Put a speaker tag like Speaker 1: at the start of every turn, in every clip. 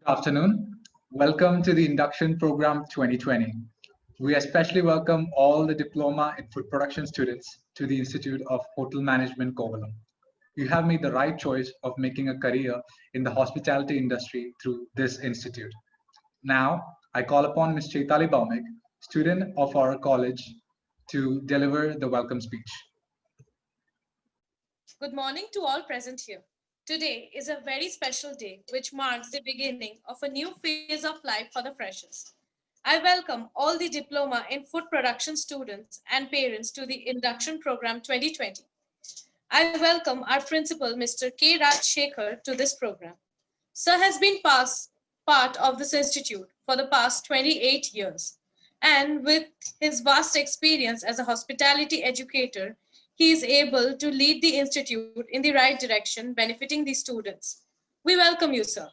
Speaker 1: Afternoon. Welcome to the Induction Program 2020. We especially welcome all the Diploma in Food Production students to the Institute of Hotel Management Kovalam. You have made the right choice of making a career in the hospitality industry through this institute. Now, I call upon Ms. Chaitali Baumik, student of our college, to deliver the welcome speech.
Speaker 2: Good morning to all present here. Today is a very special day which marks the beginning of a new phase of life for the freshers. I welcome all the Diploma in Food Production students and parents to the Induction Program 2020. I welcome our principal, Mr. K. Raj Shekhar, to this program. Sir has been part of this institute for the past 28 years, and with his vast experience as a hospitality educator, he is able to lead the institute in the right direction, benefiting the students. We welcome you, sir.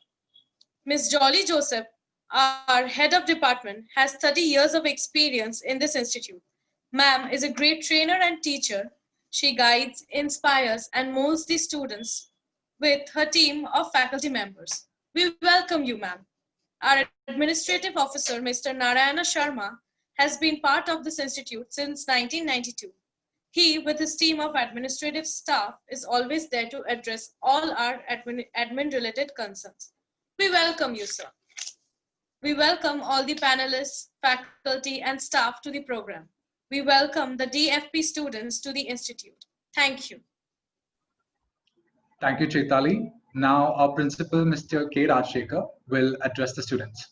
Speaker 2: Ms. Jolly Joseph, our head of department, has 30 years of experience in this institute. Ma'am is a great trainer and teacher. She guides, inspires, and molds the students with her team of faculty members. We welcome you, ma'am. Our administrative officer, Mr. Narayana Sharma, has been part of this institute since 1992. He, with his team of administrative staff, is always there to address all our admin-related concerns. We welcome you, sir. We welcome all the panelists, faculty, and staff to the program. We welcome the DFP students to the institute. Thank you.
Speaker 1: Thank you, Chaitali. Now, our principal, Mr. K. Rajshekhar, will address the students.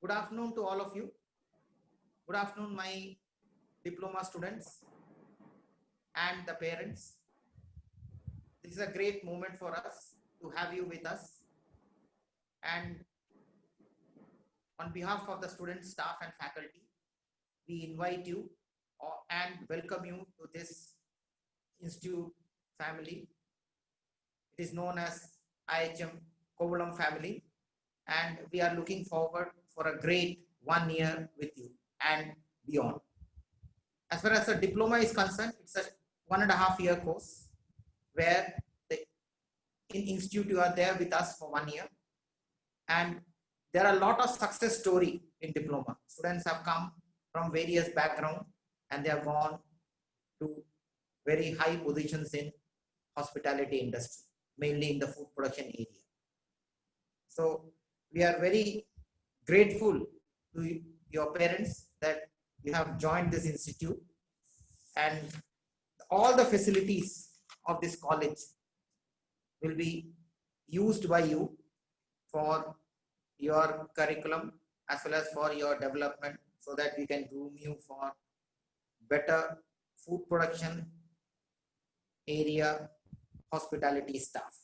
Speaker 3: Good afternoon to all of you. Good afternoon, my diploma students and the parents. This is a great moment for us to have you with us. And on behalf of the students, staff, and faculty, we invite you and welcome you to this institute family. It is known as IHM Kovalam family, and we are looking forward for a great 1 year with you and beyond. As far as the diploma is concerned, it's a 1.5 year course where in institute you are there with us for 1 year, and there are a lot of success story in diploma. Students have come from various backgrounds and they have gone to very high positions in hospitality industry, mainly in the food production area. So we are very grateful to your parents that you have joined this institute, and all the facilities of this college will be used by you for your curriculum as well as for your development, so that we can groom you for better food production area hospitality staff.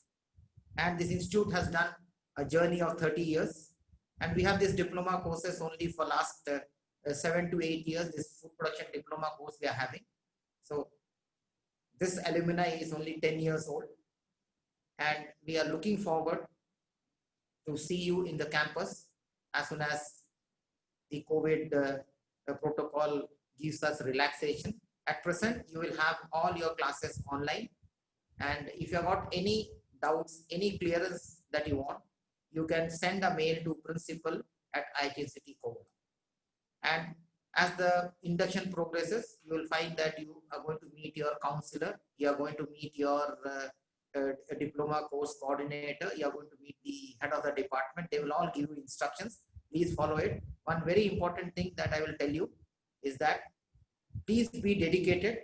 Speaker 3: And this institute has done a journey of 30 years, and we have this diploma courses only for last 7 to 8 years. This food production diploma course we are having. So this alumni is only 10 years old, and we are looking forward to see you in the campus as soon as the COVID protocol gives us relaxation. At present, you will have all your classes online, and if you have got any doubts, any clearance that you want, you can send a mail to principal@IHM Kovalam. And as the induction progresses, you will find that you are going to meet your counselor, you are going to meet your diploma course coordinator, you are going to meet the head of the department. They will all give you instructions. Please follow it. One very important thing that I will tell you is that please be dedicated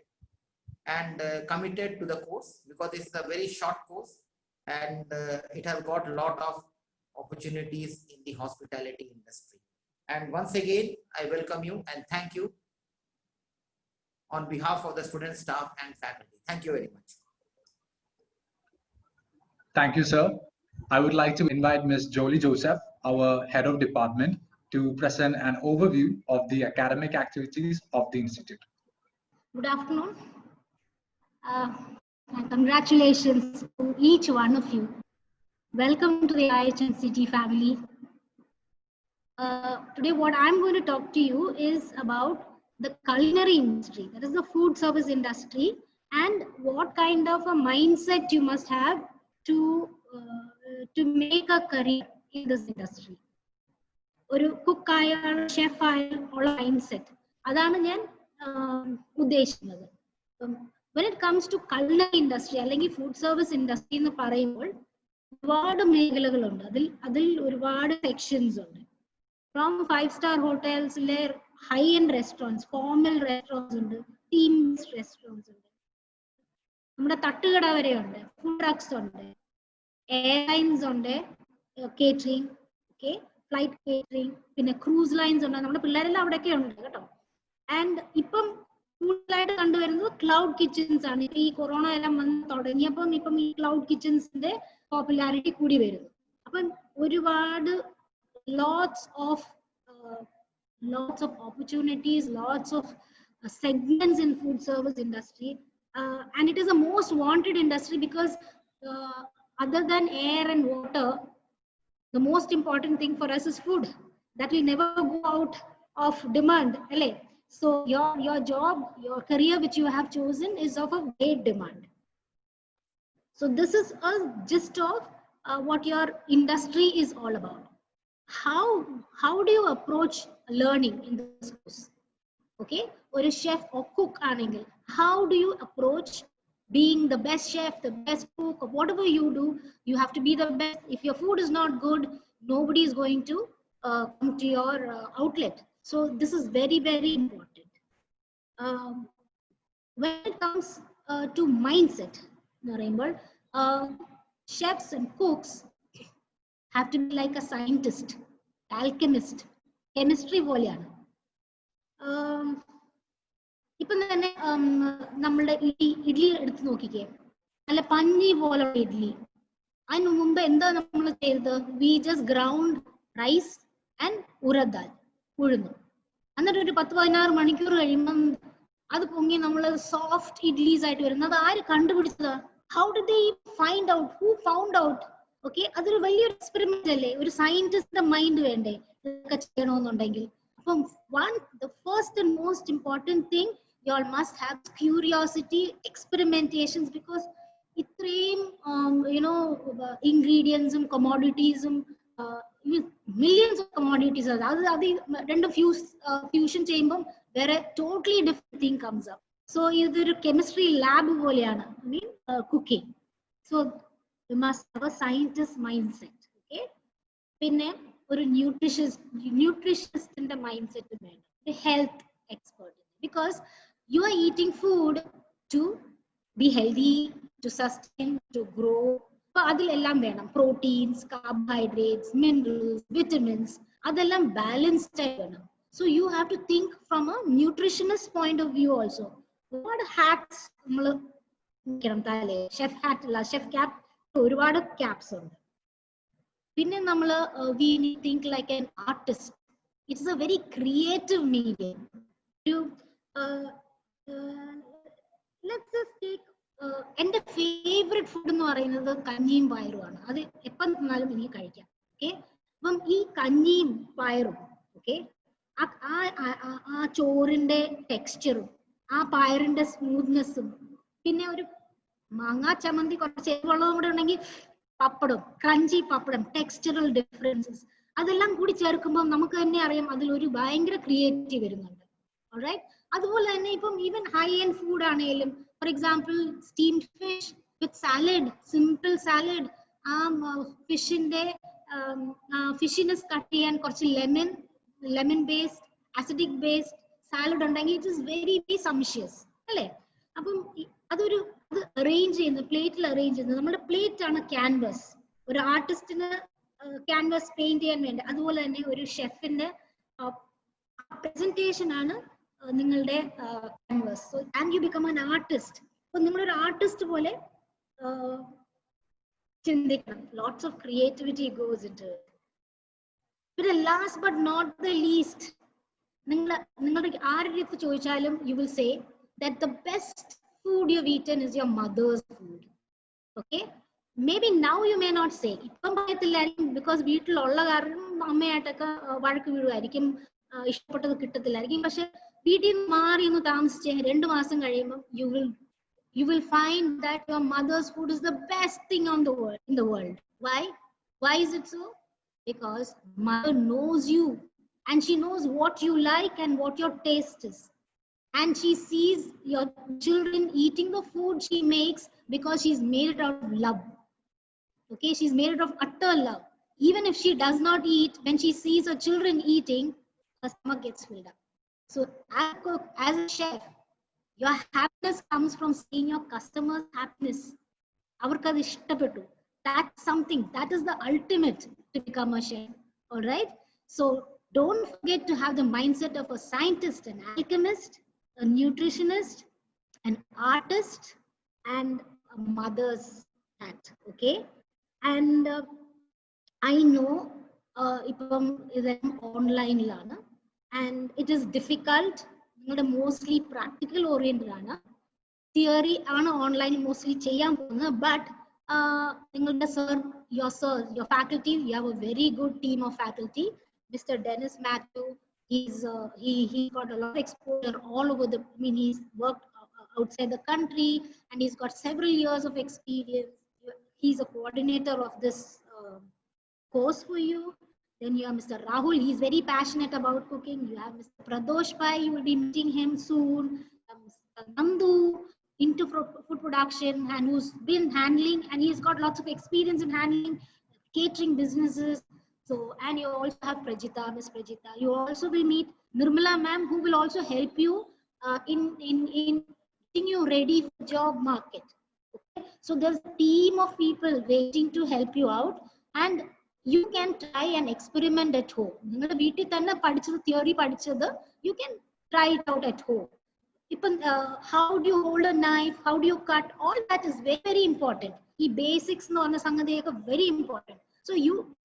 Speaker 3: and committed to the course, because this is a very short course, and it has got a lot of opportunities in the hospitality industry. And once again, I welcome you and thank you on behalf of the students, staff, and faculty. Thank you very much.
Speaker 1: Thank you, sir. I would like to invite Ms. Jolie Joseph, our head of department, to present an overview of the academic activities of the institute.
Speaker 4: Good afternoon. And congratulations to each one of you. Welcome to the IHMCT family. Today what I'm going to talk to you is about the culinary industry, that is the food service industry, and what kind of a mindset you must have to make a career in this industry. ഒരു കുക്കായ ഷെഫായ ഉള്ള mind set അതാണ് ഞാൻ ഉദ്ദേശിക്കുന്നത്. when it comes to culinary industry അല്ലെങ്കിൽ food service industry എന്ന് പറയുമ്പോൾ ഒരുപാട് മേഖലകളുണ്ട്. അതിൽ ഒരുപാട് സെക്ഷൻസ് ഉണ്ട്. ഫ്രോം 5-star ഹോട്ടൽസിലെ high end restaurants, formal restaurants ഉണ്ട്, ടീം റെസ്റ്റോറൻറ്റ്സ് ഉണ്ട്, നമ്മുടെ തട്ടുകട വരെ ഉണ്ട്, ഫുഡ് ട്രക്സ് ഉണ്ട്, എയർലൈൻസ് ഉണ്ട്, കേറ്ററിംഗ്, ഓക്കെ, ഫ്ലൈറ്റ് കേറ്ററിംഗ്, പിന്നെ ക്രൂസ് ലൈൻസ് ഉണ്ട്. നമ്മുടെ പിള്ളേരെല്ലാം അവിടെയൊക്കെ ഉണ്ട് കേട്ടോ. ആൻഡ് ഇപ്പം കൂടുതലായിട്ട് കണ്ടുവരുന്നത് ക്ലൗഡ് കിച്ചൺസ് ആണ്. ഈ കൊറോണ എല്ലാം വന്ന് തുടങ്ങിയപ്പം ഇപ്പം ഈ ക്ലൗഡ് കിച്ചൺസിന്റെ പോപ്പുലാരിറ്റി കൂടി വരുന്നു. അപ്പം ഒരുപാട് lots of opportunities, lots of segments in food service industry, and it is the most wanted industry because other than air and water, the most important thing for us is food. That will never go out of demand. So your job, your career which you have chosen is of a great demand. So this is a gist of what your industry is all about. How do you approach learning in this course? Okay, or a chef or cook anengil, how do you approach being the best chef, the best cook, or whatever you do, you have to be the best. If your food is not good, nobody is going to come to your outlet. So this is very, very important. When it comes to mindset, chefs and cooks have to be like a scientist, alchemist, chemistry പോലെയാണ്. ഇപ്പം തന്നെ നമ്മളുടെ ഇഡ്ഡലി എടുത്ത് നോക്കിക്കേ, നല്ല പഞ്ഞി പോലുള്ള ഇഡ്ഡലി. അതിന് മുമ്പ് എന്താ നമ്മൾ ചെയ്തത്? We just ground rice and urad dal, ഉഴുന്നു. എന്നിട്ട് ഒരു 10-16 മണിക്കൂർ കഴിയുമ്പം അത് പൊങ്ങി നമ്മൾ സോഫ്റ്റ് ഇഡ്ഡലീസ് ആയിട്ട് വരുന്നത്. ആര് കണ്ടുപിടിച്ചതാ? How did they find out? Who found out? Okay, അതൊരു വലിയൊരു എക്സ്പെരിമെന്റ് അല്ലേ? ഒരു സയന്റിസ്റ്റിന്റെ മൈൻഡ് വേണ്ടേ ഇതൊക്കെ ചെയ്യണമെന്നുണ്ടെങ്കിൽ? അപ്പം the first and most important thing, you all must have curiosity, experimentations, because ഇത്രയും ഇൻഗ്രീഡിയൻസും commoditiesഉം millions of commodities അത് രണ്ടും ഫ്യൂഷൻ ചെയ്യുമ്പോൾ വേറെ totally different thing comes up. So ഇതൊരു കെമിസ്ട്രി ലാബ് പോലെയാണ് cooking. So you must have a scientist mindset. Okay, പിന്നെ ഒരു ന്യൂട്രീഷനിസ്റ്റിന്റെ മൈൻഡ് സെറ്റ് വേണം, ഒരു health expert, because you are eating food to be healthy, to sustain, to grow. അപ്പൊ അതിലെല്ലാം വേണം proteins, carbohydrates, minerals, vitamins, അതെല്ലാം balanced ആയി വേണം. So you have to think from a nutritionist point of view also. ഒരുപാട് hacks നമ്മൾ chef hat അല്ല, chef cap, ഒരുപാട് ക്യാപ്സ് ഉണ്ട്. പിന്നെ നമ്മൾ we think like an artist. It's a very creative medium. എന്റെ ഫേവറേറ്റ് ഫുഡ് എന്ന് പറയുന്നത് കഞ്ഞിയും പയറുമാണ്. അത് എപ്പം തിന്നാലും എനിക്ക് കഴിക്കാം. ഓക്കെ, അപ്പം ഈ കഞ്ഞിയും പയറും, ഓക്കെ, ആ ചോറിന്റെ ടെക്സ്ചറും ആ പയറിന്റെ സ്മൂത്ത്നെസ്സും പിന്നെ ഒരു മാങ്ങാ ചമ്മന്തി കുറച്ച് എരിവുള്ളതും കൂടെ ഉണ്ടെങ്കിൽ പപ്പടം, ക്രഞ്ചി പപ്പടം, ടെക്സ്ചറൽ ഡിഫറൻസസ്, അതെല്ലാം കൂടി ചേർക്കുമ്പോൾ നമുക്ക് തന്നെ അറിയാം അതിലൊരു ഭയങ്കര ക്രിയേറ്റിവിറ്റി വരുന്നുണ്ട്. ഓൾറൈറ്റ്, അതുപോലെ തന്നെ ഇപ്പം ഈവൻ ഹൈ എൻഡ് ഫുഡ് ആണെങ്കിലും, for example steamed fish with salad, simple salad, ആ ഫിഷിനെ കട്ട് ചെയ്യാൻ കുറച്ച് lemon based, acidic based salad ഉണ്ടെങ്കിൽ ഇറ്റ് ഇസ് വെരി വെരി സംഷ്യസ് അല്ലേ? അപ്പം അത് അറേഞ്ച് ചെയ്യുന്നത്, പ്ലേറ്റിൽ അറേഞ്ച് ചെയ്യുന്നത്, നമ്മുടെ പ്ലേറ്റ് ആണ് ക്യാൻവസ്. ഒരു ആർട്ടിസ്റ്റിന് ക്യാൻവസ് പെയിന്റ് ചെയ്യാൻ വേണ്ടി, അതുപോലെ തന്നെ ഒരു ഷെഫിന്റെ പ്രസന്റേഷൻ ആണ് നിങ്ങളുടെ canvas. So and you become an artist. അപ്പൊ നിങ്ങളൊരു ആർട്ടിസ്റ്റ് പോലെ ചിന്തിക്കണം. Lots of creativity goes into it. പിന്നെ last but not the least, നിങ്ങളുടെ ആരുടെ അടുത്ത് ചോദിച്ചാലും you will say that the best food you've eaten is your mother's food. Okay, maybe now you may not say, ഇപ്പം പറയത്തില്ലായിരിക്കും, because വീട്ടിലുള്ള കാരണം അമ്മയായിട്ടൊക്കെ വഴക്ക് വീഴുമായിരിക്കും, ഇഷ്ടപ്പെട്ടത് കിട്ടത്തില്ലായിരിക്കും. പക്ഷെ വീട്ടിൽ നിന്ന് മാറി ഒന്ന് താമസിച്ച് 2 മാസം കഴിയുമ്പോൾ you will find that your mother's food is the best thing in the world. Why is it so? because mother knows you and she knows what you like and what your taste is. And she sees your children eating the food she makes because she's made it out of love. Okay, she's made it of utter love. Even if she does not eat, when she sees her children eating, her stomach gets filled up. So as a cook, as a chef, your happiness comes from seeing your customers' happiness. Avarkadu ishtapettu. That's something, that is the ultimate to become a chef. All right. So don't forget to have the mindset of a scientist, an alchemist, a nutritionist, an artist, and a mother's hat. Okay. And I know it's online, and it is difficult. Mostly practical oriented. Theory online mostly but your faculty, you have a very good team of faculty. Mr. Dennis Matthew, he's got a lot of exposure all over the. I mean, he's worked outside the country and he's got several years of experience. He's a coordinator of this course for you. Then you have Mr. Rahul, he's very passionate about cooking. You have Mr. Pradosh Pai, you will be meeting him soon. Mr. Nandu, into food production, and who's been handling, and he's got lots of experience in handling catering businesses. So, and you also have Prajita, Miss Prajita. You also will meet Nirmala ma'am, who will also help you in getting you ready for job market. Okay? So there's a team of people waiting to help you out, and you can try and experiment at home. Theory, you can try it out at home. How do you hold a knife? How do you cut? All that is very, very important. The basics are very important. So you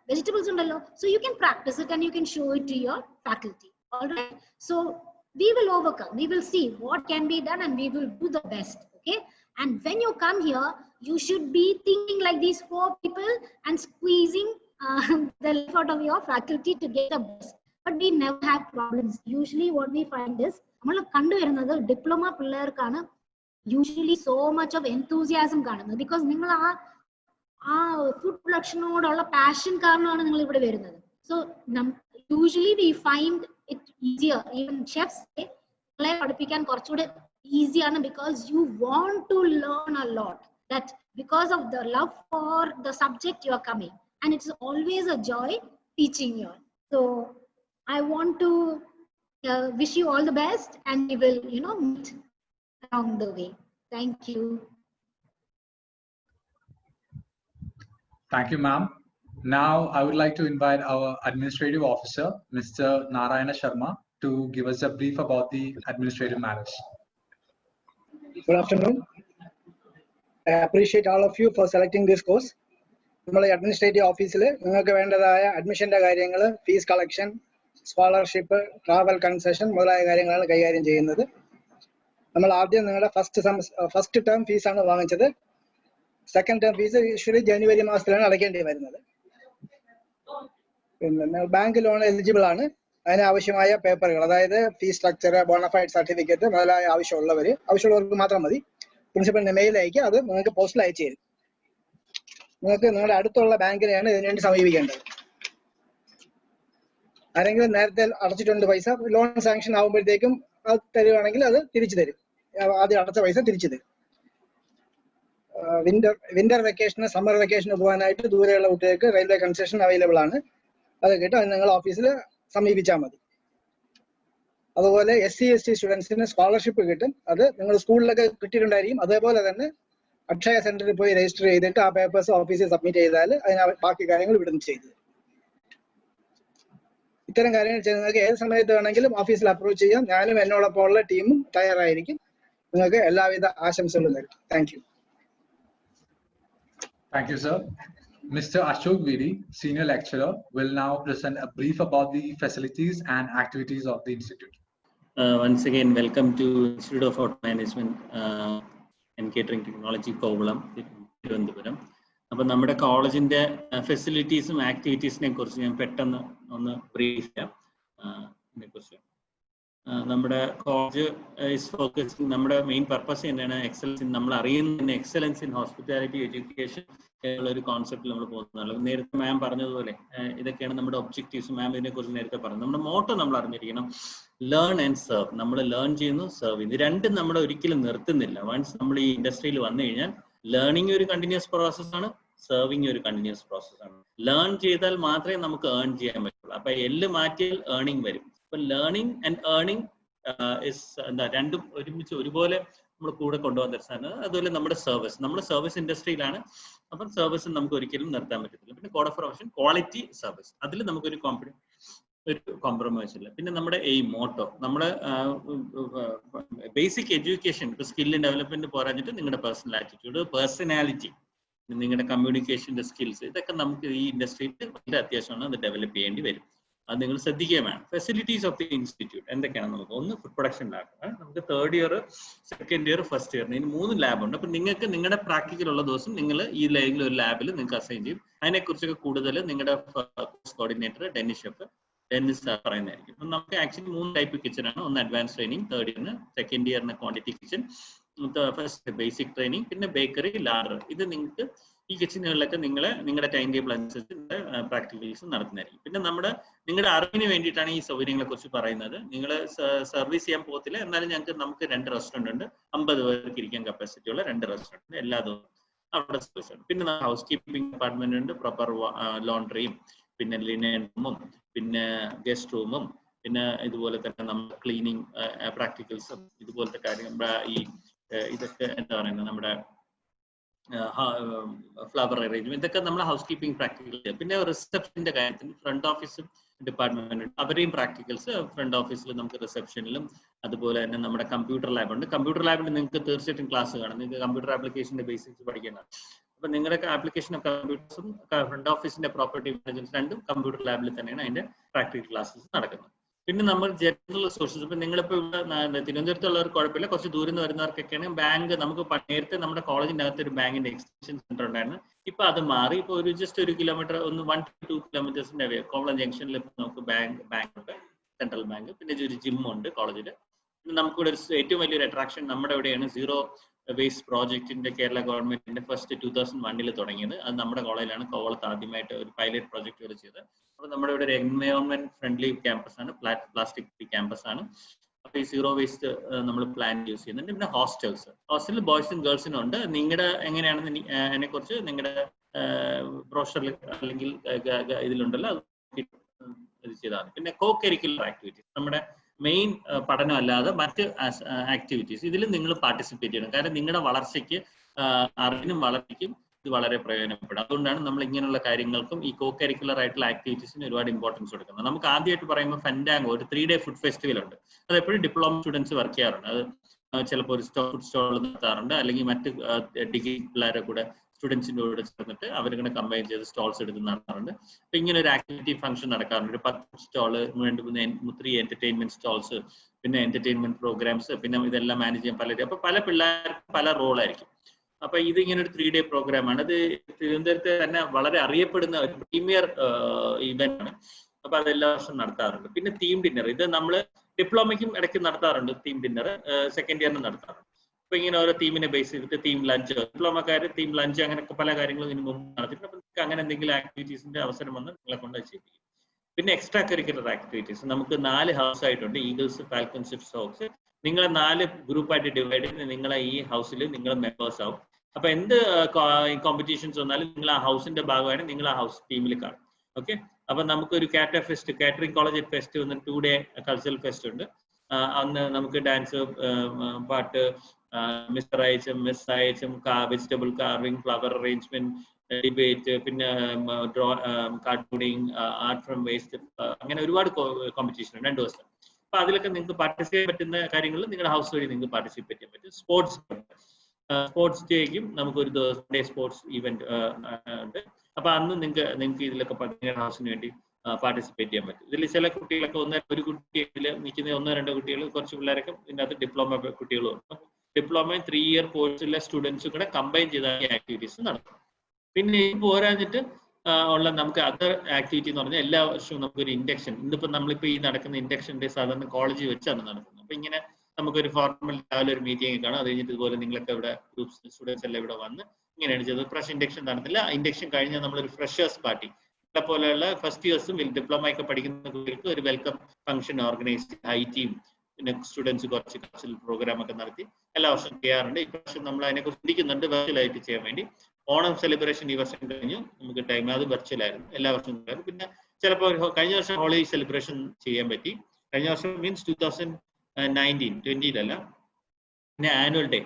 Speaker 4: vegetables, so you can practice it and you can show it to your faculty. All right. So we will overcome. We will see what can be done and we will do the best. Okay. And when you come here, you should be thinking like these 4 people and squeezing the life out of your faculty to get the best. But we never have problems. Usually what we find is, diploma usually so much of enthusiasm because food production passion. So usually we find it easier. Even chefs say, easier because you want to learn a lot. That because of the love for the subject you are coming, and it's always a joy teaching you. So I want to wish you all the best, and we will, meet along the way. Thank you.
Speaker 1: Thank you, ma'am. Now, I would like to invite our administrative officer, Mr. Narayana Sharma, to give us a brief about the administrative matters.
Speaker 5: Good afternoon. I appreciate all of you for selecting this course. The administrative office, admission, fees collection, scholarship, travel concession, first term fees second term fees usually January bank loan eligible paper fee structure, bona fide certificate, principal mail postal bank loan sanction winter vacation, summer vacation railway concession available. Office SC/ST students scholarship school Akshaya Center register papers office submit office approach team thank you.
Speaker 1: Thank you, sir. Mr. Ashok Vidi, Senior Lecturer, will now present a brief about the facilities and activities of the Institute.
Speaker 6: Once again, welcome to Institute of Hotel Management and Catering Technology, Kovalam, Thiruvananthapuram. Our college in the facilities and activities on the brief. Our college is focusing, our main purpose in excellence in excellence in hospitality, education, ഒരു കോൺസെപ്റ്റിൽ നമ്മൾ പോകുന്നുള്ളൂ. നേരത്തെ മാം പറഞ്ഞതുപോലെ ഇതൊക്കെയാണ് നമ്മുടെ objectives. മാം ഇതിനെക്കുറിച്ച് നേരത്തെ പറഞ്ഞു. നമ്മുടെ മോട്ടോ നമ്മൾ അറിഞ്ഞിരിക്കണം, ലേൺ ആൻഡ് സെർവ്. നമ്മൾ ലേൺ ചെയ്യുന്നു, സെർവ് ചെയ്യുന്നു. ഇത് രണ്ടും നമ്മൾ ഒരിക്കലും നിർത്തുന്നില്ല. വൺസ് നമ്മൾ ഈ ഇൻഡസ്ട്രിയിൽ വന്നു കഴിഞ്ഞാൽ ലേണിംഗ് ഒരു കണ്ടിന്യൂസ് പ്രോസസ്സാണ്, സെർവിങ് ഒരു കണ്ടിന്യൂസ് പ്രോസസ്സാണ്. ലേൺ ചെയ്താൽ മാത്രമേ നമുക്ക് ഏൺ ചെയ്യാൻ പറ്റുള്ളൂ. അപ്പൊ എല്ല് മാറ്റിയാൽ ഏർണിംഗ് വരും. അപ്പൊ ലേണിംഗ് ആൻഡ് ഏർണിംഗ് എന്താ രണ്ടും ഒരുമിച്ച് ഒരുപോലെ നമ്മൾ കൂടെ കൊണ്ടുവന്ന സാധനം. അതുപോലെ നമ്മുടെ സർവീസ് ഇൻഡസ്ട്രിയിലാണ്. അപ്പം സർവീസ് നമുക്ക് ഒരിക്കലും നിർത്താൻ പറ്റത്തില്ല. പിന്നെ code of profession quality service, അതിൽ നമുക്കൊരു കോംപ്രമൈസ് ഇല്ല. പിന്നെ നമ്മുടെ മോട്ടോ, നമ്മുടെ ബേസിക് എഡ്യൂക്കേഷൻ, ഇപ്പൊ സ്കിൽ ഡെവലപ്മെന്റ് പോരാഞ്ഞിട്ട് നിങ്ങളുടെ പേഴ്സണൽ ആറ്റിറ്റ്യൂഡ്, പേഴ്സണാലിറ്റി, നിങ്ങളുടെ കമ്മ്യൂണിക്കേഷന്റെ സ്കിൽസ്, ഇതൊക്കെ നമുക്ക് ഈ ഇൻഡസ്ട്രിയിൽ വളരെ അത്യാവശ്യമാണ്. അത് ഡെവലപ്പ് ചെയ്യേണ്ടി വരും. അത് നിങ്ങൾ ശ്രദ്ധിക്കുകയും വേണം. ഫെസിലിറ്റീസ് ഓഫ് ദി ഇൻസ്റ്റിറ്റ്യൂട്ട് എന്തൊക്കെയാണ്? നമുക്ക് ഒന്ന് ഫുഡ് പ്രൊഡക്ഷൻ ലാബ്, നമുക്ക് 3rd year, 2nd year, 1st year, ഇതിന് 3 ലാബ് ഉണ്ട്. അപ്പൊ നിങ്ങൾക്ക് നിങ്ങളുടെ പ്രാക്ടിക്കൽ ഉള്ള ദിവസം നിങ്ങൾ ഈ ഏതെങ്കിലും ഒരു ലാബിൽ നിങ്ങൾക്ക് അസൈൻ ചെയ്യും. അതിനെക്കുറിച്ചൊക്കെ കൂടുതൽ നിങ്ങളുടെ കോർഡിനേറ്റർ ഡെന്നിസ് പറയുന്നതായിരിക്കും. അപ്പൊ നമുക്ക് ആക്ച്വലി 3 ടൈപ്പ് കിച്ചൺ ആണ്. ഒന്ന് അഡ്വാൻസ് ട്രെയിനിങ്, 3rd ഇയറിന്, 2nd ഇയറിന് quantity kitchen, first basic training, പിന്നെ ബേക്കറി, ലാഡർ. ഇത് നിങ്ങൾക്ക് ഈ കിച്ചണുകളിലൊക്കെ നിങ്ങളുടെ ടൈം ടേബിൾ അനുസരിച്ച് പ്രാക്ടിക്കൽസ് നടത്തുന്നതായിരിക്കും. പിന്നെ നിങ്ങളുടെ അറിവിന് വേണ്ടിയിട്ടാണ് ഈ സൗകര്യങ്ങളെ കുറിച്ച് പറയുന്നത്. നിങ്ങൾ സർവീസ് ചെയ്യാൻ പോകത്തില്ല, എന്നാലും നമുക്ക് 2 റെസ്റ്റോറൻറ്റ് ഉണ്ട്. 50 പേർക്ക് ഇരിക്കാൻ കപ്പാസിറ്റി ഉള്ള 2 റെസ്റ്റോറൻറ്റ് എല്ലാ ദിവസവും അവിടെ സർവീസ് ഉണ്ട്. പിന്നെ ഹൗസ് കീപ്പിംഗ് ഡിപ്പാർട്ട്മെന്റ് ഉണ്ട്, പ്രോപ്പർ ലോണ്ടറിയും, പിന്നെ ലിനൻ റൂമും, പിന്നെ ഗസ്റ്റ് റൂമും, പിന്നെ ഇതുപോലെ തന്നെ നമ്മൾ ക്ലീനിങ് പ്രാക്ടിക്കൽസും ഇതുപോലത്തെ കാര്യങ്ങൾ, ഈ ഇതൊക്കെ എന്താ പറയുന്നത്, നമ്മുടെ ഫ്ലവർ അറേഞ്ച്മെന്റ്, ഇതൊക്കെ നമ്മൾ ഹൗസ് കീപ്പിംഗ് പ്രാക്ടിക്കൽ. പിന്നെ റിസപ്ഷന്റെ കാര്യത്തിൽ ഫ്രണ്ട് ഓഫീസും ഡിപ്പാർട്ട്മെന്റ് ഉണ്ട്, അവരെയും പ്രാക്ടിക്കൽസ് ഫ്രണ്ട് ഓഫീസിൽ നമുക്ക് റിസപ്ഷനിലും. അതുപോലെ തന്നെ നമ്മുടെ കമ്പ്യൂട്ടർ ലാബ് ഉണ്ട്. കമ്പ്യൂട്ടർ ലാബിൽ നിങ്ങൾക്ക് തീർച്ചയായിട്ടും ക്ലാസ് കാണും. നിങ്ങൾക്ക് കമ്പ്യൂട്ടർ ആപ്ലിക്കേഷന്റെ ബേസിക്സ് പഠിക്കണം. അപ്പൊ നിങ്ങളുടെ ആപ്ലിക്കേഷൻ ഓഫ് കമ്പ്യൂട്ടേഴ്സും ഫ്രണ്ട് ഓഫീസിന്റെ പ്രോപ്പർട്ടി മാനേജ്മെന്റ് രണ്ടും കമ്പ്യൂട്ടർ ലാബിൽ തന്നെയാണ് അതിന്റെ പ്രാക്ടിക്കൽ ക്ലാസ്സസ് നടക്കുന്നത്. പിന്നെ നമ്മൾ ജനറൽ റിസോഴ്സസ്, ഇപ്പൊ നിങ്ങളിപ്പോ ഇവിടെ തിരുവനന്തപുരത്തുള്ളവർക്ക് കുഴപ്പമില്ല, കുറച്ച് ദൂരം നിന്ന് വരുന്നവർക്കൊക്കെയാണ് ബാങ്ക്. നമുക്ക് നേരത്തെ നമ്മുടെ കോളേജിന്റെ അകത്ത് ഒരു ബാങ്കിന്റെ എക്സ്റ്റൻഷൻ സെന്റർ ഉണ്ടായിരുന്നു. ഇപ്പൊ അത് മാറി. ഇപ്പൊ ജസ്റ്റ് 1 കിലോമീറ്റർ, 1 to 2 കിലോമീറ്റേഴ്സിന്റെ അവേ കോവളം ജംഗ്ഷനിൽ നമുക്ക് ബാങ്ക് ഉണ്ട്, സെൻട്രൽ ബാങ്ക്. പിന്നെ ഒരു ജിം ഉണ്ട് കോളേജിൽ. പിന്നെ നമുക്കിവിടെ ഏറ്റവും വലിയൊരു അട്രാക്ഷൻ നമ്മുടെ ഇവിടെയാണ് സീറോ വേസ്റ്റ് പ്രോജക്റ്റിന്റെ കേരള ഗവൺമെന്റിന്റെ ഫസ്റ്റ് 2001 തുടങ്ങിയത്. അത് നമ്മുടെ കോളേജിലാണ്, കോവളത്ത് ആദ്യമായിട്ട് ഒരു പൈലറ്റ് പ്രോജക്റ്റുകൾ ചെയ്തത്. അപ്പൊ നമ്മുടെ ഇവിടെ ഒരു എൻവയോൺമെന്റ് ഫ്രണ്ട്ലി ക്യാമ്പസ് ആണ്, പ്ലാസ്റ്റിക് ഫ്രീ ക്യാമ്പസ് ആണ്. അപ്പൊ ഈ സീറോ വേസ്റ്റ് നമ്മൾ പ്ലാൻ യൂസ് ചെയ്യുന്നുണ്ട്. പിന്നെ ഹോസ്റ്റലിൽ ബോയ്സും ഗേൾസിനും ഉണ്ട്. നിങ്ങളുടെ എങ്ങനെയാണെന്ന് അതിനെ കുറിച്ച് നിങ്ങളുടെ ബ്രോഷറിൽ അല്ലെങ്കിൽ ഇതിലുണ്ടല്ലോ, അത് ചെയ്താൽ മതി. പിന്നെ കോ കരിക്കുലർ ആക്ടിവിറ്റീസ്, നമ്മുടെ മെയിൻ പഠനം അല്ലാതെ മറ്റ് ആക്ടിവിറ്റീസ്, ഇതിൽ നിങ്ങൾ പാർട്ടിസിപ്പേറ്റ് ചെയ്യണം. കാരണം നിങ്ങളുടെ വളർച്ചയ്ക്ക്, അറിവിനും വളർച്ചയ്ക്കും ഇത് വളരെ പ്രയോജനപ്പെടും. അതുകൊണ്ടാണ് നമ്മൾ ഇങ്ങനെയുള്ള കാര്യങ്ങൾക്കും ഈ കോ കരിക്കുലർ ആയിട്ടുള്ള ആക്ടിവിറ്റീസിന് ഒരുപാട് ഇമ്പോർട്ടൻസ് കൊടുക്കുന്നത്. നമുക്ക് ആദ്യമായിട്ട് പറയുമ്പോൾ ഫെൻഡാങ്കോ ഒരു 3 day ഫുഡ് ഫെസ്റ്റിവൽ ഉണ്ട്. അത് എപ്പോഴും ഡിപ്ലോമ സ്റ്റുഡൻസ് വർക്ക് ചെയ്യാറുണ്ട്. അത് ചിലപ്പോൾ ഒരു ഫുഡ് സ്റ്റോൾ നടത്താറുണ്ട്, അല്ലെങ്കിൽ മറ്റ് ഡിഗ്രി പിള്ളേരെ കൂടെ സ്റ്റുഡൻസിൻ്റെ കൂടെ ചേർന്നിട്ട് അവരിങ്ങനെ കമ്പൈൻ ചെയ്ത് സ്റ്റോൾസ് എടുത്ത് നടത്താറുണ്ട്. അപ്പൊ ഇങ്ങനെ ഒരു ആക്ടിവിറ്റി ഫംഗ്ഷൻ നടക്കാറുണ്ട്. ഒരു 10 സ്റ്റോള്, 3 എന്റർടൈൻമെന്റ് സ്റ്റോൾസ്, പിന്നെ എന്റർടൈൻമെന്റ് പ്രോഗ്രാംസ്, പിന്നെ ഇതെല്ലാം മാനേജ് ചെയ്യാൻ പലരും. അപ്പൊ പല പിള്ളേർക്ക് പല റോളായിരിക്കും. അപ്പൊ ഇത് ഇങ്ങനെ ഒരു 3 day പ്രോഗ്രാമാണ്. അത് തിരുവനന്തപുരത്ത് തന്നെ വളരെ അറിയപ്പെടുന്ന ഒരു പ്രീമിയർ ഇവന്റ് ആണ്. അപ്പൊ അത് എല്ലാ വർഷവും നടത്താറുണ്ട്. പിന്നെ തീം ഡിന്നർ, ഇത് നമ്മൾ ഡിപ്ലോമയ്ക്കും ഇടയ്ക്ക് നടത്താറുണ്ട്. തീം ഡിന്നർ 2nd ഇയറിന് നടത്താറുണ്ട്. അപ്പൊ ഇങ്ങനെ ഓരോ തീമിനെ ബേസ് ചെയ്തിട്ട് തീം ലഞ്ച്, ഡിപ്ലോമക്കാർ തീം ലഞ്ച്, അങ്ങനെയൊക്കെ പല കാര്യങ്ങളും ഇതിന് മുമ്പ് നടത്തിയിട്ടുണ്ട്. അപ്പൊ നിങ്ങൾക്ക് അങ്ങനെ എന്തെങ്കിലും ആക്ടിവിറ്റീസിന്റെ അവസരം വന്ന് നിങ്ങളെ കൊണ്ട് ചെയ്യിപ്പിക്കും. പിന്നെ എക്സ്ട്രാ കരിക്കുലർ ആക്ടിവിറ്റീസ് നമുക്ക് 4 ഹൗസ് ആയിട്ടുണ്ട്, ഈഗിൾസ്, ഫാൽക്കൺസ്, ഹോക്സ്. നിങ്ങളെ 4 ഗ്രൂപ്പായിട്ട് ഡിവൈഡ് ചെയ്ത് നിങ്ങളെ ഈ ഹൗസിൽ നിങ്ങൾ മെമ്പേഴ്സ് ആവും. അപ്പൊ എന്ത് കോമ്പറ്റീഷൻസ് വന്നാലും നിങ്ങൾ ആ ഹൗസിന്റെ ഭാഗമായിട്ട് നിങ്ങൾ ആ ഹൗസ് ടീമിൽ കാണും. ഓക്കെ. അപ്പൊ നമുക്കൊരു കാറ്ററിംഗ് കോളേജ് ഫെസ്റ്റ് വന്ന് 2 day കൾച്ചറൽ ഫെസ്റ്റ് ഉണ്ട്. അന്ന് നമുക്ക് ഡാൻസ്, പാട്ട്, മിസ്റ്റർ അയച്ചും, മിസ് അയച്ചും, vegetable carving, flower arrangement, debate, പിന്നെ കാർട്ടൂണിങ്, ആർട്ട് ഫ്രം വേസ്റ്റ്, അങ്ങനെ ഒരുപാട് കോമ്പറ്റീഷൻ ഉണ്ട് 2 ദിവസം. അപ്പൊ അതിലൊക്കെ നിങ്ങൾക്ക് പാർട്ടിസിപ്പേറ്റ് പറ്റുന്ന കാര്യങ്ങളിൽ നിങ്ങളുടെ ഹൗസ് വഴി നിങ്ങൾക്ക് പാർട്ടിസിപ്പേറ്റ് ചെയ്യാൻ പറ്റും. സ്പോർട്സ് ഡേക്കും നമുക്കൊരു ഡേ സ്പോർട്സ് ഇവന്റ് ഉണ്ട്. അപ്പൊ അന്ന് നിങ്ങൾക്ക് ഇതിലൊക്കെ നിങ്ങളുടെ ഹൗസിന് വേണ്ടി പാർട്ടിസിപ്പേറ്റ് ചെയ്യാൻ പറ്റും. ഇതിൽ ചില കുട്ടികളൊക്കെ ഒരു കുട്ടിയിൽ നിൽക്കുന്ന 1-2 കുട്ടികൾ, കുറച്ച് പിള്ളേരൊക്കെ ഇതിനകത്ത് ഡിപ്ലോമ കുട്ടികളും ഉണ്ട്. ഡിപ്ലോമയും 3 year കോഴ്സുള്ള സ്റ്റുഡൻസും കൂടെ കമ്പൈൻ ചെയ്ത ആക്ടിവിറ്റീസ് നടത്തും. പിന്നെ ഈ പോരാഞ്ഞിട്ട് ഉള്ള നമുക്ക് അതർ ആക്ടിവിറ്റി എന്ന് പറഞ്ഞാൽ എല്ലാ വർഷവും നമുക്കൊരു ഇൻഡക്ഷൻ, ഇന്നിപ്പോ നമ്മളിപ്പോ ഈ നടക്കുന്ന ഇൻഡക്ഷൻ ഡേ സാധാരണ കോളേജിൽ വെച്ചാണ് നടക്കുന്നത്. അപ്പൊ ഇങ്ങനെ നമുക്കൊരു ഫോർമൽ രാവിലെ ഒരു മീറ്റിംഗ് കാണും. അത് കഴിഞ്ഞിട്ട് ഇതുപോലെ നിങ്ങളൊക്കെ ഇവിടെ ഗ്രൂപ്പ് സ്റ്റുഡൻസ് എല്ലാം ഇവിടെ വന്ന് ഇങ്ങനെയാണ് ചെയ്തത്. ഫ്രഷ് ഇൻഡക്ഷൻ നടന്നില്ല. ഇൻഡക്ഷൻ കഴിഞ്ഞാൽ നമ്മളൊരു ഫ്രഷേഴ്സ് പാർട്ടി പോലെയുള്ള ഫസ്റ്റ് ഇയേഴ്സും ഡിപ്ലോമ ഒക്കെ പഠിക്കുന്ന കുട്ടികൾക്ക് ഒരു വെൽക്കം ഫംഗ്ഷൻ ഓർഗനൈസ് ചെയ്ത് ഹൈ ടീം പിന്നെ സ്റ്റുഡൻസ് കുറച്ച് കൾച്ചറൽ പ്രോഗ്രാം ഒക്കെ നടത്തി എല്ലാ വർഷവും ചെയ്യാറുണ്ട്. ഇപ്രാവശ്യം നമ്മൾ അതിനെക്കുറിച്ച് ചിന്തിക്കുന്നുണ്ട് വെർച്വലായിട്ട് ചെയ്യാൻ വേണ്ടി. ഓണം സെലിബ്രേഷൻ ഈ വർഷം കഴിഞ്ഞു, നമുക്ക് ടൈം അത് വെർച്വലായിരുന്നു, എല്ലാ വർഷവും ഉണ്ടായിരുന്നു. പിന്നെ ചിലപ്പോൾ കഴിഞ്ഞ വർഷം ഹോളി സെലിബ്രേഷൻ ചെയ്യാൻ പറ്റി. കഴിഞ്ഞ വർഷം മീൻസ് 2019-20 പിന്നെ ആനുവൽ ഡേ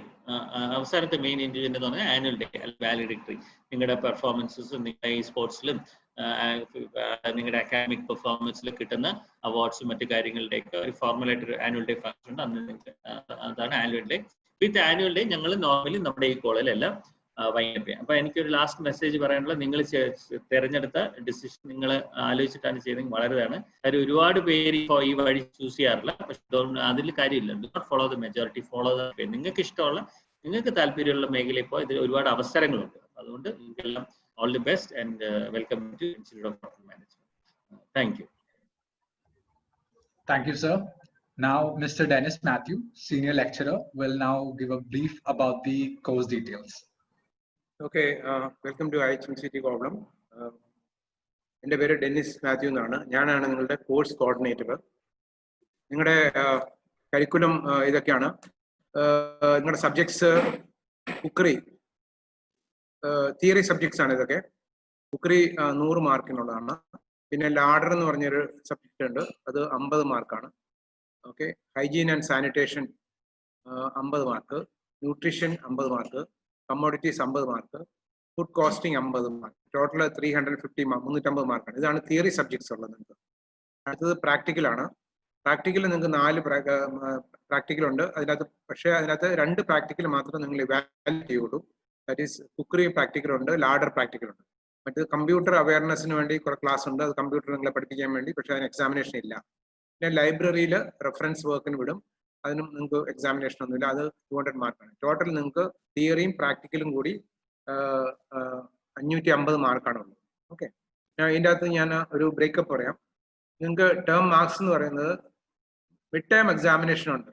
Speaker 6: അവസാനത്തെ മെയിൻ ഇൻഡിവിജ്വൽ എന്ന് പറഞ്ഞാൽ ആനുവൽ ഡേ വാലിഡിക്ടറി. നിങ്ങളുടെ പെർഫോമൻസസ് നിങ്ങളുടെ ഈ സ്പോർട്സിലും നിങ്ങളുടെ അക്കാഡമിക് പെർഫോമൻസിൽ കിട്ടുന്ന അവാർഡ്സും മറ്റു കാര്യങ്ങളുടെയൊക്കെ ഒരു ഫോർമലായിട്ട് ഒരു ആനുവൽ ഡേ ഫംഗ്ഷൻ ഉണ്ട്. അന്ന് അതാണ് ആനുവൽ ഡേ. വിത്ത് ആനുവൽ ഡേ ഞങ്ങൾ നോർമലി നമ്മുടെ ഈ കോളേജിലെല്ലാം വൈൻഡപ്പ് ചെയ്യാം. അപ്പൊ എനിക്കൊരു ലാസ്റ്റ് മെസ്സേജ് പറയാനുള്ളത്, നിങ്ങൾ തിരഞ്ഞെടുത്ത ഡിസിഷൻ നിങ്ങൾ ആലോചിച്ചിട്ടാണ് ചെയ്തെങ്കിൽ വളരെയാണ്. കാര്യം ഒരുപാട് പേര് ഈ വഴി ചൂസ് ചെയ്യാറില്ല. പക്ഷെ അതിൽ കാര്യമില്ല. Do not follow the majority, follow the pay. നിങ്ങൾക്ക് ഇഷ്ടമുള്ള നിങ്ങൾക്ക് താല്പര്യമുള്ള മേഖലയിൽ ഇപ്പോൾ ഇതിൽ ഒരുപാട് അവസരങ്ങളുണ്ട്. അതുകൊണ്ട് നിങ്ങൾക്കെല്ലാം all the best and welcome to Institute of Hotel Management. Thank you.
Speaker 1: Thank you, sir. Now, Mr. Dennis Matthew, Senior Lecturer, will now give a brief about the course details.
Speaker 7: Okay, welcome to IHMCT Kovalam. എൻ്റെ പേര് Dennis Mathew എന്നാണ്. ഞാനാണ് നിങ്ങളുടെ course coordinator. നിങ്ങളുടെ curriculum ഇതൊക്കെയാണ്. നിങ്ങളുടെ subjects cookery theory subjects ആണ് ഇതൊക്കെ. കുക്കറി 100 മാർക്കിനുള്ളതാണ്. പിന്നെ ലാഡർ എന്ന് പറഞ്ഞൊരു സബ്ജക്റ്റ് ഉണ്ട്, അത് 50 മാർക്കാണ്. Okay, hygiene and sanitation 50 mark, nutrition 50 mark, commodities 50 mark, food costing 50 mark. Total 350 മാർക്കാണ്. ഇതാണ് തിയറി സബ്ജക്ട്സ് ഉള്ളത് നിങ്ങൾക്ക്. അടുത്തത് പ്രാക്ടിക്കലാണ്. പ്രാക്ടിക്കൽ നിങ്ങൾക്ക് 4 പ്രാക്ടിക്കൽ ഉണ്ട്. പക്ഷേ അതിനകത്ത് 2 പ്രാക്ടിക്കൽ മാത്രമേ നിങ്ങൾ ഇവാലുവേറ്റ് ചെയ്യുള്ളൂ. ദാറ്റ് ഈസ് കുക്കറി പ്രാക്ടിക്കൽ ഉണ്ട്, ലാഡർ പ്രാക്ടിക്കൽ ഉണ്ട്. മറ്റേത് കമ്പ്യൂട്ടർ അവയർനെസ്സിന് വേണ്ടി കുറെ ക്ലാസ് ഉണ്ട്, അത് കമ്പ്യൂട്ടർ നിങ്ങളെ പഠിപ്പിക്കാൻ വേണ്ടി. പക്ഷേ അതിന് എക്സാമിനേഷൻ ഇല്ല. പിന്നെ ലൈബ്രറിയിൽ റെഫറൻസ് വർക്കിന് വിടും, അതിനും നിങ്ങൾക്ക് എക്സാമിനേഷൻ ഒന്നുമില്ല. അത് 200 മാർക്കാണ്. ടോട്ടൽ നിങ്ങൾക്ക് തിയറിയും പ്രാക്ടിക്കലും കൂടി 550 മാർക്കാണ് ഉള്ളത്. ഓക്കെ, ഇതിൻ്റെ അകത്ത് ഞാൻ ഒരു ബ്രേക്കപ്പ് പറയാം. നിങ്ങൾക്ക് ടേം മാർക്സ് എന്ന് പറയുന്നത് മിഡ് ടേം എക്സാമിനേഷൻ ഉണ്ട്.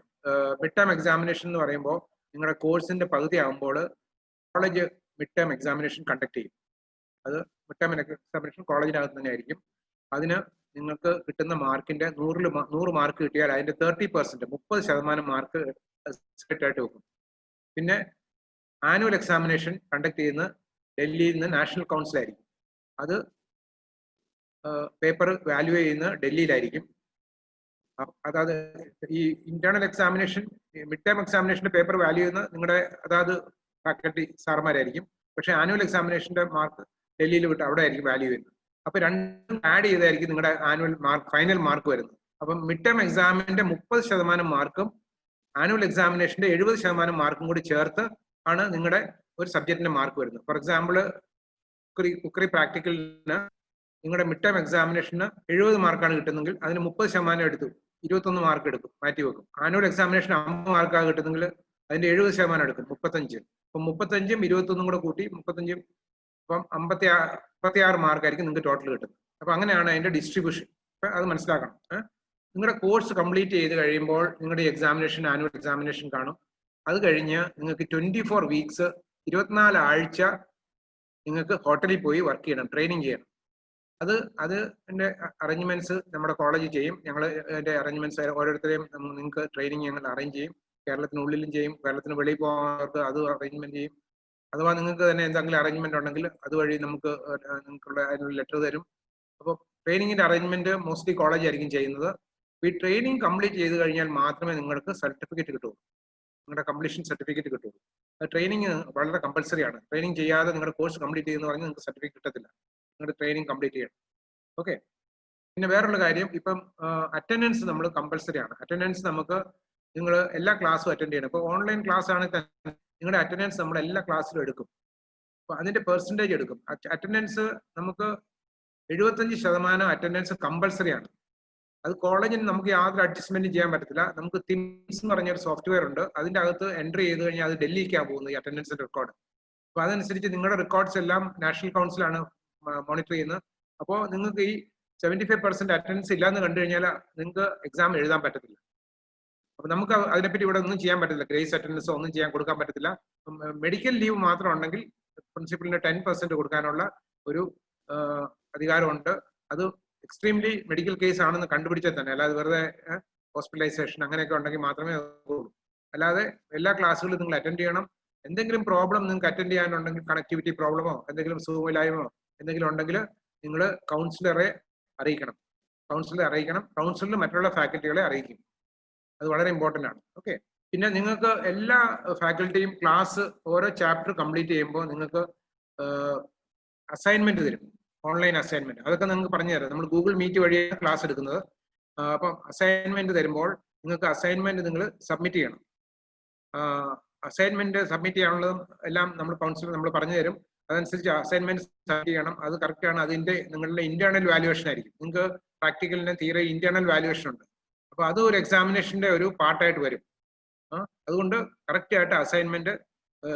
Speaker 7: മിഡ് ടേം എക്സാമിനേഷൻ എന്ന് പറയുമ്പോൾ നിങ്ങളുടെ കോഴ്സിന്റെ പകുതി ആകുമ്പോൾ college mid term examination conduct ചെയ്യും. അത് മിഡ് ടേം എക്സാമിനേഷൻ കോളേജിനകത്ത് തന്നെ ആയിരിക്കും. അതിന് നിങ്ങൾക്ക് കിട്ടുന്ന മാർക്കിന്റെ 100 മാർക്ക് കിട്ടിയാൽ അതിന്റെ 30%, 30% മാർക്ക് സെറ്റ് ആയിട്ട് വെക്കും. പിന്നെ ആനുവൽ എക്സാമിനേഷൻ കണ്ടക്ട് ചെയ്യുന്ന ഡൽഹിയിൽ നിന്ന് നാഷണൽ കൗൺസിൽ ആയിരിക്കും. അത് പേപ്പർ വാല്യൂ ചെയ്യുന്ന ഡൽഹിയിലായിരിക്കും. അതായത് ഈ ഇന്റേണൽ എക്സാമിനേഷൻ, മിഡ് ടേം എക്സാമിനേഷന്റെ പേപ്പർ വാല്യൂ ചെയ്യുന്ന നിങ്ങളുടെ അതായത് ഫാക്കൽറ്റി സാർമാരായിരിക്കും. പക്ഷേ ആനുവൽ എക്സാമിനേഷന്റെ മാർക്ക് ഡൽഹിയിൽ വിട്ട് അവിടെ ആയിരിക്കും വാല്യൂ ചെയ്യുന്നത്. അപ്പൊ രണ്ടും ആഡ് ചെയ്തായിരിക്കും നിങ്ങളുടെ ആനുവൽ മാർക്ക് ഫൈനൽ മാർക്ക് വരുന്നത്. അപ്പം മിഡ് ടേം എക്സാമിന്റെ 30% മാർക്കും ആനുവൽ എക്സാമിനേഷന്റെ 70% മാർക്കും കൂടി ചേർത്ത് ആണ് നിങ്ങളുടെ ഒരു സബ്ജക്റ്റിന്റെ മാർക്ക് വരുന്നത്. ഫോർ എക്സാമ്പിൾ കുക്കറി പ്രാക്ടിക്കലിന് നിങ്ങളുടെ മിഡ് ടേം എക്സാമിനേഷന് 70 മാർക്കാണ് കിട്ടുന്നെങ്കിൽ അതിന് 30% എടുത്തു 21 മാർക്ക് എടുക്കും, മാറ്റി വെക്കും. ആനുവൽ എക്സാമിനേഷൻ 50 മാർക്കാണ് കിട്ടുന്നെങ്കിൽ അതിന്റെ 70% എടുക്കും, 35. അപ്പം 35ഉം 21ഉം കൂടെ കൂട്ടി 35, അപ്പം 56 മാർക്കായിരിക്കും നിങ്ങൾക്ക് ടോട്ടൽ കിട്ടുന്നത്. അപ്പൊ അങ്ങനെയാണ് അതിന്റെ ഡിസ്ട്രിബ്യൂഷൻ. അപ്പൊ അത് മനസ്സിലാക്കണം. നിങ്ങളുടെ കോഴ്സ് കംപ്ലീറ്റ് ചെയ്ത് കഴിയുമ്പോൾ നിങ്ങളുടെ എക്സാമിനേഷൻ, ആനുവൽ എക്സാമിനേഷൻ കാണും. അത് കഴിഞ്ഞ് നിങ്ങൾക്ക് 24 വീക്സ് 24 ആഴ്ച നിങ്ങൾക്ക് ഹോട്ടലിൽ പോയി വർക്ക് ചെയ്യണം, ട്രെയിനിങ് ചെയ്യണം. അതിന്റെ അറേഞ്ച്മെന്റ്സ് നമ്മുടെ കോളേജ് ചെയ്യും. ഞങ്ങൾ അതിന്റെ അറേഞ്ച്മെന്റ്സ് ഓരോരുത്തരെയും നിങ്ങൾക്ക് ട്രെയിനിങ് ഞങ്ങൾ അറേഞ്ച് ചെയ്യും. കേരളത്തിനുള്ളിലും ചെയ്യും, കേരളത്തിന് വെളിയിൽ പോകുന്നവർക്ക് അത് അറേഞ്ച്മെന്റ് ചെയ്യും. അഥവാ നിങ്ങൾക്ക് തന്നെ എന്തെങ്കിലും അറേഞ്ച്മെന്റ് ഉണ്ടെങ്കിൽ അതുവഴി നിങ്ങൾക്കുള്ള അതിനുള്ള ലെറ്റർ തരും. അപ്പോൾ ട്രെയിനിങ്ങിന്റെ അറേഞ്ച്മെന്റ് മോസ്റ്റ്ലി കോളേജ് ആയിരിക്കും ചെയ്യുന്നത്. ഈ ട്രെയിനിങ് കംപ്ലീറ്റ് ചെയ്ത് കഴിഞ്ഞാൽ മാത്രമേ നിങ്ങൾക്ക് സർട്ടിഫിക്കറ്റ് കിട്ടുള്ളൂ, നിങ്ങളുടെ കംപ്ലീഷൻ സർട്ടിഫിക്കറ്റ് കിട്ടുള്ളൂ. ട്രെയിനിങ് വളരെ കമ്പൽസറി ആണ്. ട്രെയിനിങ് ചെയ്യാതെ നിങ്ങളുടെ കോഴ്സ് കംപ്ലീറ്റ് ചെയ്യുന്ന പറഞ്ഞാൽ നിങ്ങൾക്ക് സർട്ടിഫിക്കറ്റ് കിട്ടത്തില്ല. നിങ്ങളുടെ ട്രെയിനിങ് കംപ്ലീറ്റ് ചെയ്യണം. ഓക്കെ, പിന്നെ വേറൊരു കാര്യം, ഇപ്പം അറ്റൻഡൻസ് നമ്മൾ കമ്പൽസറി ആണ്. അറ്റൻഡൻസ് നമുക്ക് നിങ്ങൾ എല്ലാ ക്ലാസ്സും അറ്റൻഡ് ചെയ്യണം. ഇപ്പോൾ ഓൺലൈൻ ക്ലാസ് ആണെങ്കിൽ തന്നെ നിങ്ങളുടെ അറ്റൻഡൻസ് നമ്മൾ എല്ലാ ക്ലാസ്സിലും എടുക്കും. അപ്പോൾ അതിന്റെ പെർസെൻറ്റേജ് എടുക്കും. അറ്റൻഡൻസ് നമുക്ക് 75% അറ്റൻഡൻസ് കമ്പൽസറി ആണ്. അത് കോളേജിന് നമുക്ക് യാതൊരു അഡ്ജസ്റ്റ്മെന്റ് ചെയ്യാൻ പറ്റത്തില്ല. നമുക്ക് തിംസ് എന്ന് പറഞ്ഞൊരു സോഫ്റ്റ്വെയർ ഉണ്ട്, അതിന്റെ അകത്ത് എൻട്രി ചെയ്ത് കഴിഞ്ഞാൽ അത് ഡൽഹിക്കാണ് പോകുന്നത് ഈ അറ്റൻഡൻസിന്റെ റെക്കോർഡ്. അപ്പോൾ അതനുസരിച്ച് നിങ്ങളുടെ റെക്കോർഡ്സ് എല്ലാം നാഷണൽ കൗൺസിലാണ് മോണിറ്റർ ചെയ്യുന്നത്. അപ്പോൾ നിങ്ങൾക്ക് ഈ 75% അറ്റൻഡൻസ് ഇല്ലാന്ന് കണ്ടു കഴിഞ്ഞാൽ നിങ്ങൾക്ക് എക്സാം എഴുതാൻ പറ്റത്തില്ല. അപ്പൊ നമുക്ക് അതിനെപ്പറ്റി ഇവിടെ ഒന്നും ചെയ്യാൻ പറ്റില്ല. ഗ്രേസ് അറ്റൻഡൻസ് ഒന്നും കൊടുക്കാൻ പറ്റത്തില്ല. മെഡിക്കൽ ലീവ് മാത്രം ഉണ്ടെങ്കിൽ പ്രിൻസിപ്പലിന് 10% കൊടുക്കാനുള്ള ഒരു അധികാരമുണ്ട്. അത് എക്സ്ട്രീംലി മെഡിക്കൽ കേസ് ആണെന്ന് കണ്ടുപിടിച്ചാൽ തന്നെ, അല്ലാതെ വെറുതെ ഹോസ്പിറ്റലൈസേഷൻ അങ്ങനെയൊക്കെ ഉണ്ടെങ്കിൽ മാത്രമേ ഉള്ളൂ. അല്ലാതെ എല്ലാ ക്ലാസ്സുകളും നിങ്ങൾ അറ്റൻഡ് ചെയ്യണം. എന്തെങ്കിലും പ്രോബ്ലം നിങ്ങൾക്ക് അറ്റൻഡ് ചെയ്യാനുണ്ടെങ്കിൽ, കണക്ടിവിറ്റി പ്രോബ്ലമോ എന്തെങ്കിലും സുഖമില്ലായ്മയോ എന്തെങ്കിലും ഉണ്ടെങ്കിൽ നിങ്ങൾ കൗൺസിലറെ അറിയിക്കണം. കൗൺസിലർ മറ്റുള്ള ഫാക്കൽറ്റികളെ അറിയിക്കും. അത് വളരെ ഇമ്പോർട്ടൻ്റ് ആണ്. ഓക്കെ. പിന്നെ നിങ്ങൾക്ക് എല്ലാ ഫാക്കൽറ്റിയും ക്ലാസ് ഓരോ ചാപ്റ്റർ കംപ്ലീറ്റ് ചെയ്യുമ്പോൾ നിങ്ങൾക്ക് അസൈൻമെന്റ് തരും, ഓൺലൈൻ അസൈൻമെന്റ്. അതൊക്കെ നിങ്ങൾക്ക് പറഞ്ഞു തരാം. നമ്മൾ ഗൂഗിൾ മീറ്റ് വഴിയാണ് ക്ലാസ് എടുക്കുന്നത്. അപ്പം അസൈൻമെന്റ് തരുമ്പോൾ നിങ്ങൾക്ക് അസൈൻമെന്റ് നിങ്ങൾ സബ്മിറ്റ് ചെയ്യണം. അസൈൻമെന്റ് സബ്മിറ്റ് ചെയ്യാനുള്ളതും എല്ലാം നമ്മൾ കൗൺസിലർ നമ്മൾ പറഞ്ഞു തരും. അതനുസരിച്ച് അസൈൻമെന്റ് സബ്മിറ്റ് ചെയ്യണം. അത് കറക്റ്റ് ആണ്. അതിന്റെ നിങ്ങളുടെ ഇന്റേണൽ വാല്യുവേഷൻ ആയിരിക്കും. നിങ്ങൾക്ക് പ്രാക്ടിക്കലിന് തീരെ ഇന്റേണൽ വാല്യുവേഷൻ ഉണ്ട്. അപ്പൊ അത് ഒരു എക്സാമിനേഷന്റെ ഒരു പാർട്ടായിട്ട് വരും. അതുകൊണ്ട് കറക്റ്റ് ആയിട്ട് അസൈൻമെന്റ്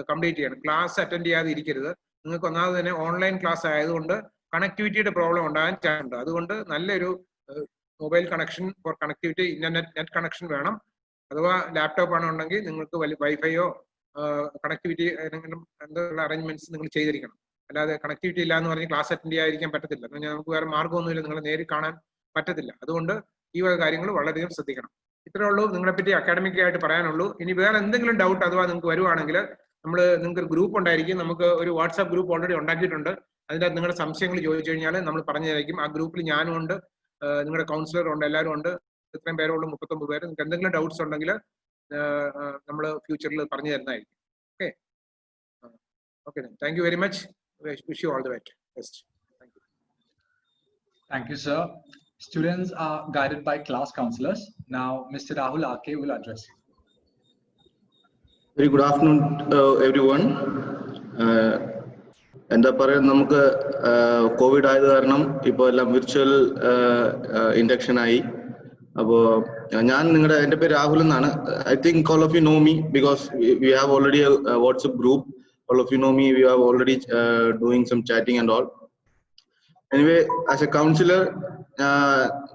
Speaker 7: കംപ്ലീറ്റ് ചെയ്യണം. ക്ലാസ് അറ്റൻഡ് ചെയ്യാതെ ഇരിക്കരുത്. നിങ്ങൾക്ക് ഒന്നാമത് തന്നെ ഓൺലൈൻ ക്ലാസ് ആയതുകൊണ്ട് കണക്ടിവിറ്റിയുടെ പ്രോബ്ലം ഉണ്ടാകാൻ ചാൻസ് ഉണ്ട്. അതുകൊണ്ട് നല്ലൊരു mobile connection for connectivity, net connection വേണം. അഥവാ ലാപ്ടോപ്പ് ആണ് ഉണ്ടെങ്കിൽ നിങ്ങൾക്ക് വൈഫൈയോ കണക്ടിവിറ്റി ഏതെങ്കിലും എന്തെങ്കിലും അറേഞ്ച്മെന്റ്സ് നിങ്ങൾ ചെയ്തിരിക്കണം. അല്ലാതെ കണക്ടിവിറ്റി ഇല്ല എന്ന് പറഞ്ഞ് ക്ലാസ് അറ്റൻഡ് ചെയ്യാതിരിക്കാൻ പറ്റത്തില്ല. നമുക്ക് വേറെ മാർഗ്ഗമൊന്നുമില്ല, നിങ്ങളെ നേരിൽ കാണാൻ പറ്റത്തില്ല. അതുകൊണ്ട് ഈ വക കാര്യങ്ങൾ വളരെയധികം ശ്രദ്ധിക്കണം. ഇത്രേ ഉള്ളൂ നിങ്ങളെപ്പറ്റി അക്കാഡമിക് ആയിട്ട് പറയാനുള്ളൂ. ഇനി വേറെ എന്തെങ്കിലും ഡൗട്ട് അഥവാ നിങ്ങൾക്ക് വരുവാണെങ്കിൽ നിങ്ങൾക്ക് ഒരു ഗ്രൂപ്പ് ഉണ്ടായിരിക്കും. നമുക്ക് ഒരു വാട്സാപ്പ് ഗ്രൂപ്പ് ഓൾറെഡി ഉണ്ടാക്കിയിട്ടുണ്ട്. അതിൻ്റെ നിങ്ങളുടെ സംശയങ്ങൾ ചോദിച്ചു കഴിഞ്ഞാൽ നമ്മൾ പറഞ്ഞു തരായിരിക്കും. ആ ഗ്രൂപ്പിൽ ഞാനും ഉണ്ട്, നിങ്ങളുടെ കൗൺസിലർ ഉണ്ട്, എല്ലാവരും ഉണ്ട്. ഇത്രയും പേരുള്ള 39 പേര്. നിങ്ങൾക്ക് എന്തെങ്കിലും ഡൗട്ട്സ് ഉണ്ടെങ്കിൽ നമ്മൾ ഫ്യൂച്ചറിൽ പറഞ്ഞു തരുന്നതായിരിക്കും. Okay. Okay, thank you very much. Wish you all the best.
Speaker 1: Thank you, sir. Students are guided by class counselors. Now, Mr. Rahul RK will address you.
Speaker 8: Very good afternoon, everyone. എന്താ പറയുക, നമുക്ക് Covid ആയത് കാരണം ഇപ്പോൾ എല്ലാം virtual induction ആയി. അപ്പോൾ എൻ്റെ പേര് രാഹുൽ എന്നാണ്. I think all of you know me because we have already a WhatsApp group. All of you know me. We have already doing some chatting and all. Anyway, as a counselor,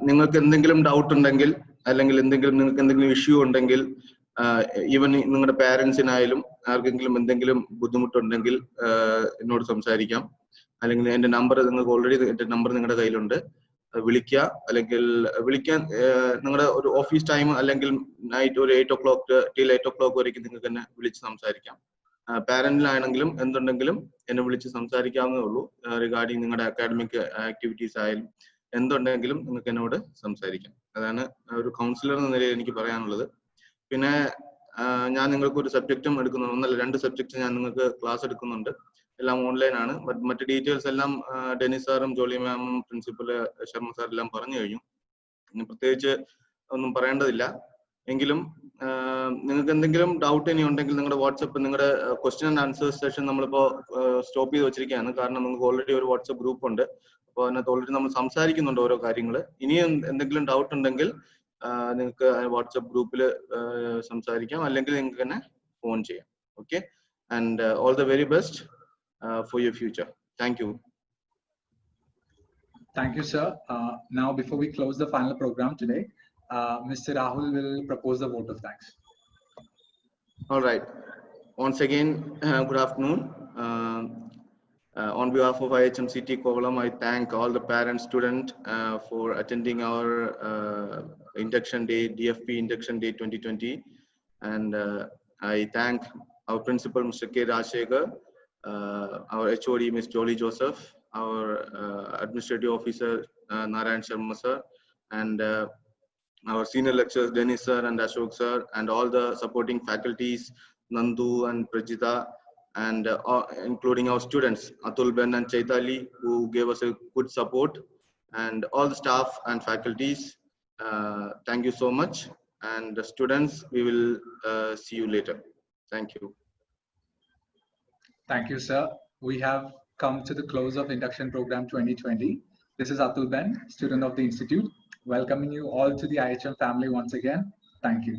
Speaker 8: നിങ്ങൾക്ക് എന്തെങ്കിലും doubt ഉണ്ടെങ്കിൽ അല്ലെങ്കിൽ നിങ്ങൾക്ക് എന്തെങ്കിലും issue ഉണ്ടെങ്കിൽ, even നിങ്ങളുടെ പാരൻസിനായാലും ആർക്കെങ്കിലും എന്തെങ്കിലും ബുദ്ധിമുട്ടുണ്ടെങ്കിൽ എന്നോട് സംസാരിക്കാം. അല്ലെങ്കിൽ എൻ്റെ നമ്പർ നിങ്ങൾക്ക് ഓൾറെഡി എൻ്റെ നമ്പർ നിങ്ങളുടെ കയ്യിലുണ്ട്. വിളിക്കുക. അല്ലെങ്കിൽ വിളിക്കാൻ നിങ്ങളുടെ ഒരു ഓഫീസ് ടൈം അല്ലെങ്കിൽ നൈറ്റ് ഒരു 8 o'clock till 8 o'clock വരേക്കും നിങ്ങൾക്ക് എന്നെ വിളിച്ച് സംസാരിക്കാം. പാരന്റിലാണെങ്കിലും എന്തുണ്ടെങ്കിലും എന്നെ വിളിച്ച് സംസാരിക്കാവുന്നേ ഉള്ളൂ. റിഗാർഡിങ് നിങ്ങളുടെ അക്കാഡമിക് ആക്ടിവിറ്റീസ് ആയാലും എന്തുണ്ടെങ്കിലും നിങ്ങൾക്ക് എന്നോട് സംസാരിക്കാം. അതാണ് ഒരു കൗൺസിലർ എന്ന നിലയിൽ എനിക്ക് പറയാനുള്ളത്. പിന്നെ ഞാൻ നിങ്ങൾക്ക് ഒരു സബ്ജക്റ്റും എടുക്കുന്നുണ്ട്. 1 അല്ല 2 സബ്ജക്ട്സ് ഞാൻ നിങ്ങൾക്ക് ക്ലാസ് എടുക്കുന്നുണ്ട്. എല്ലാം ഓൺലൈൻ ആണ്. മറ്റ് ഡീറ്റെയിൽസ് എല്ലാം ഡെനിസ് സാറും ജോളി മാമും പ്രിൻസിപ്പൽ ശർമ്മ സാർ എല്ലാം പറഞ്ഞു കഴിഞ്ഞു. ഇനി പ്രത്യേകിച്ച് ഒന്നും പറയേണ്ടതില്ല. എങ്കിലും നിങ്ങൾക്ക് എന്തെങ്കിലും ഡൗട്ട് ഇനി ഉണ്ടെങ്കിൽ നിങ്ങളുടെ വാട്സപ്പ്, നിങ്ങളുടെ ക്വസ്റ്റ്യൻ ആൻഡ് ആൻസേഴ്സ് സെഷൻ നമ്മളിപ്പോൾ സ്റ്റോപ്പ് ചെയ്ത് വെച്ചിരിക്കുകയാണ്. കാരണം നിങ്ങൾക്ക് ഓൾറെഡി ഒരു വാട്സപ്പ് ഗ്രൂപ്പ് ഉണ്ട്. അപ്പോൾ അതിനകത്ത് ഓൾറെഡി നമ്മൾ സംസാരിക്കുന്നുണ്ട് ഓരോ കാര്യങ്ങൾ. ഇനിയും എന്തെങ്കിലും ഡൗട്ട് ഉണ്ടെങ്കിൽ നിങ്ങൾക്ക് വാട്സപ്പ് ഗ്രൂപ്പിൽ സംസാരിക്കാം, അല്ലെങ്കിൽ നിങ്ങൾക്ക് തന്നെ ഫോൺ ചെയ്യാം. Okay, and all the very best for your future. Thank you.
Speaker 1: Thank you, sir. Now, before we close the final program today, Mr. Rahul will propose the vote of thanks.
Speaker 8: All right. Once again, good afternoon. On behalf of IHMCT Kovalam, I thank all the parents, students for attending our induction day, DFP induction day 2020. And I thank our principal, Mr. K. Rajshekhar, our HOD, Ms. Jolie Joseph, our administrative officer, Narayan Sharma sir, and our senior lecturers, Denis sir and Ashok sir, and all the supporting faculties, Nandu and Prajita, and including our students, Atul Ben and Chaitali, who gave us a good support, and all the staff and faculties. Thank you so much. And the students, we will see you later. Thank you.
Speaker 1: Thank you, sir. We have come to the close of Induction Program 2020. This is Atul Ben, student of the Institute, welcoming you all to the IHM family once again. Thank you.